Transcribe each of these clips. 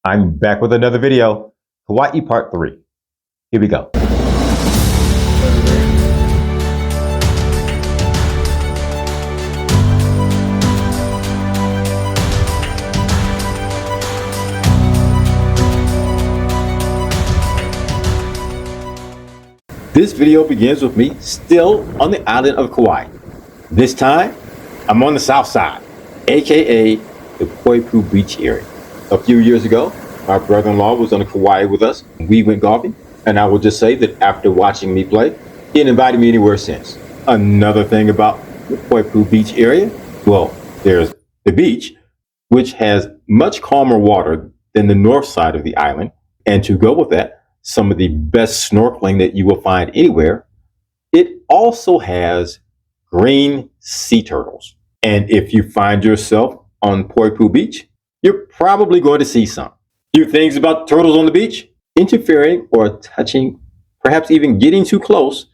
I'm back with another video, Hawaii Part 3. Here we go. This video begins with me still on the island of Kauai. This time, I'm on the south side, aka the Poipu Beach area. A few years ago, my brother-in-law was on Kauai with us. We went golfing, and I will just say that after watching me play, he ain't invited me anywhere since. Another thing about the Poipu Beach area, well, there's the beach, which has much calmer water than the north side of the island. And to go with that, some of the best snorkeling that you will find anywhere. It also has green sea turtles. And if you find yourself on Poipu Beach, you're probably going to see some. Few things about turtles on the beach: interfering or touching, perhaps even getting too close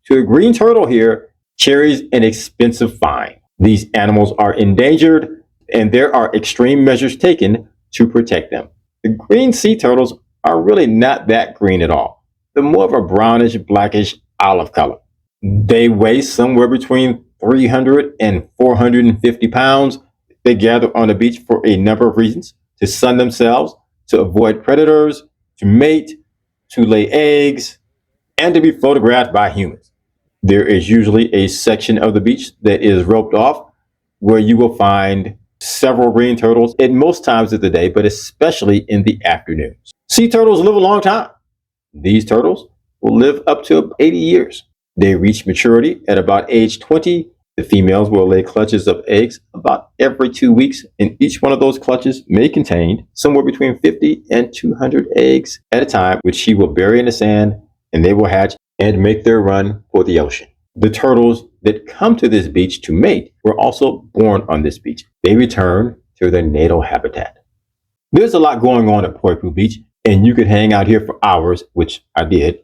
to a green turtle here carries an expensive fine. These animals are endangered, and there are extreme measures taken to protect them. The green sea turtles are really not that green at all. They're more of a brownish, blackish olive color. They weigh somewhere between 300 and 450 pounds. They gather on the beach for a number of reasons: to sun themselves, to avoid predators, to mate, to lay eggs, and to be photographed by humans. There is usually a section of the beach that is roped off where you will find several green turtles at most times of the day, but especially in the afternoons. Sea turtles live a long time. These turtles will live up to 80 years. They reach maturity at about age 20. The females will lay clutches of eggs about every 2 weeks, and each one of those clutches may contain somewhere between 50 and 200 eggs at a time, which she will bury in the sand, and they will hatch and make their run for the ocean. The turtles that come to this beach to mate were also born on this beach. They return to their natal habitat. There's a lot going on at Poipu Beach, and you could hang out here for hours, which I did,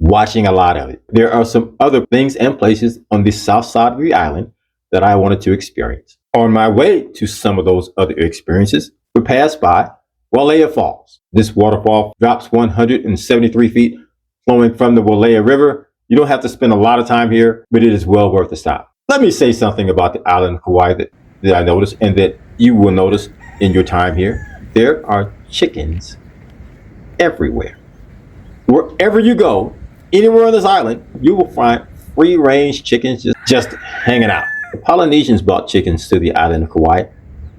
watching a lot of it. There are some other things and places on the south side of the island that I wanted to experience. On my way to some of those other experiences, we passed by Waimea Falls. This waterfall drops 173 feet, flowing from the Waimea River. You don't have to spend a lot of time here, but it is well worth the stop. Let me say something about the island of Kauai that I noticed and that you will notice in your time here. There are chickens everywhere. Wherever you go, anywhere on this island, you will find free-range chickens just hanging out. The Polynesians brought chickens to the island of Kauai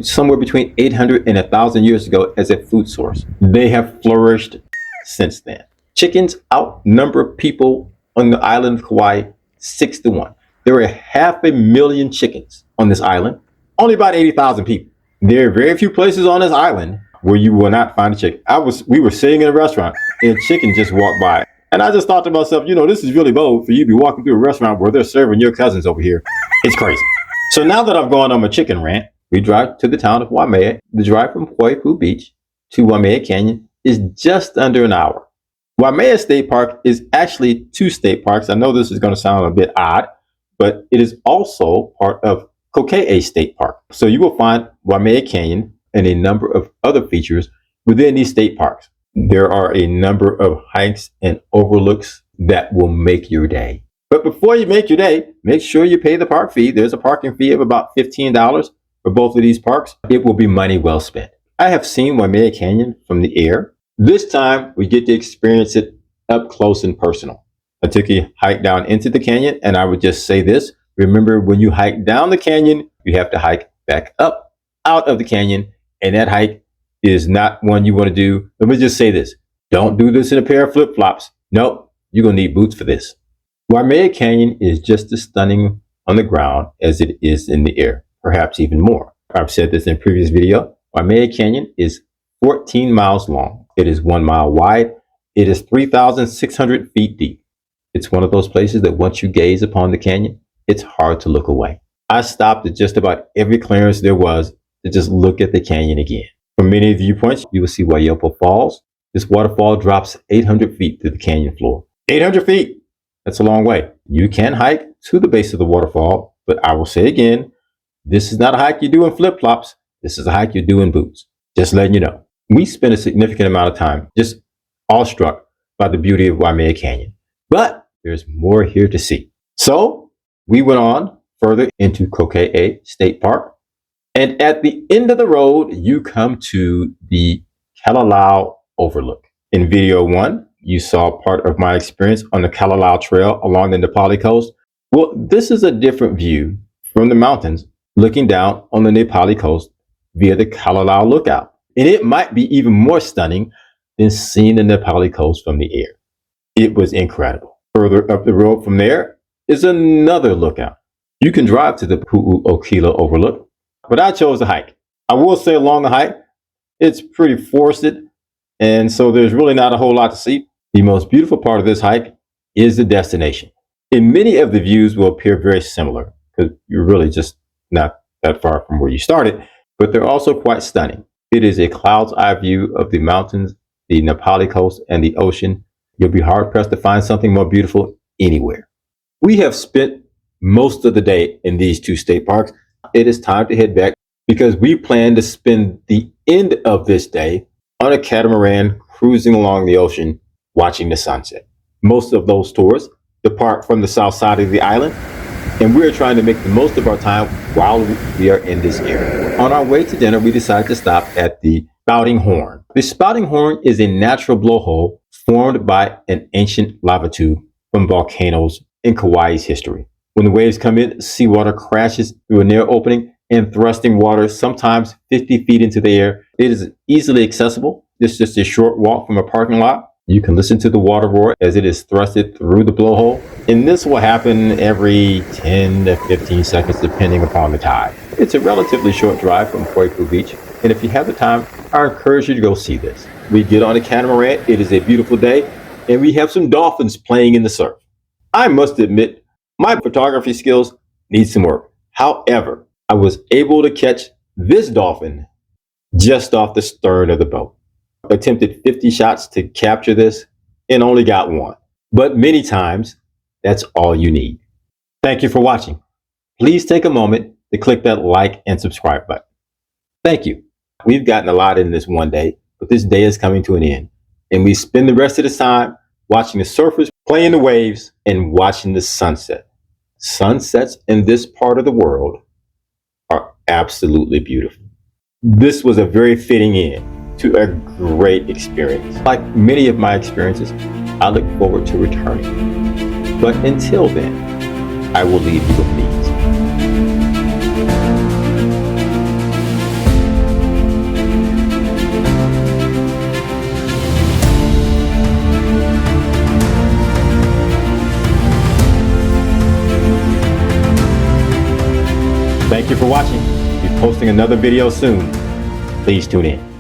somewhere between 800 and 1,000 years ago as a food source. They have flourished since then. Chickens outnumber people on the island of Kauai 6-1. There are 500,000 chickens on this island, only about 80,000 people. There are very few places on this island where you will not find a chicken. We were sitting in a restaurant and a chicken just walked by. And I just thought to myself, this is really bold for you to be walking through a restaurant where they're serving your cousins over here. It's crazy. So now that I've gone on my chicken rant, we drive to the town of Waimea. The drive from Poipu Beach to Waimea Canyon is just under an hour. Waimea State Park is actually 2 state parks. I know this is going to sound a bit odd, but it is also part of Koke State Park. So you will find Waimea Canyon and a number of other features within these state parks. There are a number of hikes and overlooks that will make your day. But before you make your day, make sure you pay the park fee. There's a parking fee of about $15 for both of these parks. It will be money well spent. I have seen Waimea Canyon from the air. This time, we get to experience it up close and personal. I took a hike down into the canyon, and I would just say this. Remember, when you hike down the canyon, you have to hike back up out of the canyon, and that hike is not one you want to do. Let me just say this. Don't do this in a pair of flip-flops. Nope, you're going to need boots for this. Waimea Canyon is just as stunning on the ground as it is in the air, perhaps even more. I've said this in a previous video. Waimea Canyon is 14 miles long. It is 1 mile wide. It is 3,600 feet deep. It's one of those places that once you gaze upon the canyon, it's hard to look away. I stopped at just about every clearance there was to just look at the canyon again. From many viewpoints, you will see Waterfalls. This waterfall drops 800 feet to the canyon floor. 800 feet! That's a long way. You can hike to the base of the waterfall, but I will say again, this is not a hike you do in flip-flops. This is a hike you do in boots. Just letting you know. We spent a significant amount of time just awestruck by the beauty of Waimea Canyon. But there's more here to see. So we went on further into Koke State Park. And at the end of the road, you come to the Kalalau overlook. In video 1, you saw part of my experience on the Kalalau Trail along the Nepali coast. Well, this is a different view from the mountains looking down on the Nepali coast via the Kalalau lookout. And it might be even more stunning than seeing the Nepali coast from the air. It was incredible. Further up the road from there is another lookout. You can drive to the Pu'u Kila overlook, but I chose to hike. I will say along the hike, it's pretty forested, and so there's really not a whole lot to see. The most beautiful part of this hike is the destination. And many of the views will appear very similar because you're really just not that far from where you started, but they're also quite stunning. It is a cloud's eye view of the mountains, the Nepali coast, and the ocean. You'll be hard pressed to find something more beautiful anywhere. We have spent most of the day in these two state parks. It is time to head back because we plan to spend the end of this day on a catamaran cruising along the ocean, watching the sunset. Most of those tours depart from the south side of the island, and we're trying to make the most of our time while we are in this area. On our way to dinner, we decided to stop at the Spouting Horn. The Spouting Horn is a natural blowhole formed by an ancient lava tube from volcanoes in Kauai's history. When the waves come in, seawater crashes through a narrow opening and thrusting water sometimes 50 feet into the air. It is easily accessible. It's just a short walk from a parking lot. You can listen to the water roar as it is thrusted through the blowhole. And this will happen every 10 to 15 seconds depending upon the tide. It's a relatively short drive from Poipu Beach. And if you have the time, I encourage you to go see this. We get on a catamaran. It is a beautiful day. And we have some dolphins playing in the surf. I must admit, my photography skills need some work. However, I was able to catch this dolphin just off the stern of the boat. Attempted 50 shots to capture this and only got one. But many times, that's all you need. Thank you for watching. Please take a moment to click that like and subscribe button. Thank you. We've gotten a lot in this one day, but this day is coming to an end. And we spend the rest of the time watching the surfers play in the waves and watching the sunset. Sunsets in this part of the world are absolutely beautiful. This was a very fitting end to a great experience. Like many of my experiences, I look forward to returning. But until then, I will leave you with these. Thank you for watching. We'll be posting another video soon. Please tune in.